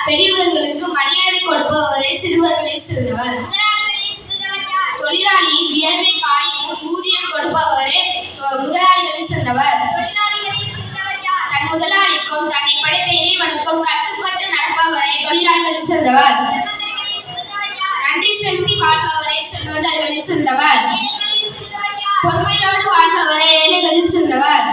பெரியவர்களுக்கு மரியாதை கொடுப்பவரே சிறுவர்களை சிறந்தவர். தொழிலாளியின் வியர்வை காயும் ஊதியம் கொடுப்பவரே முதலாளிகளை சிறந்தவர். தன் முதலாளிக்கும் தன்னை படைத்த இறைவனுக்கும் கட்டுப்பட்டு நடப்பவரே தொழிலாளிகளை சிறந்தவர். நன்றி செலுத்தி வாழ்பவரே செல்வந்தர்களை சிறந்தவர். பொறுமையோடு வாழ்பவரே ஏழைகளை சிறந்தவர்.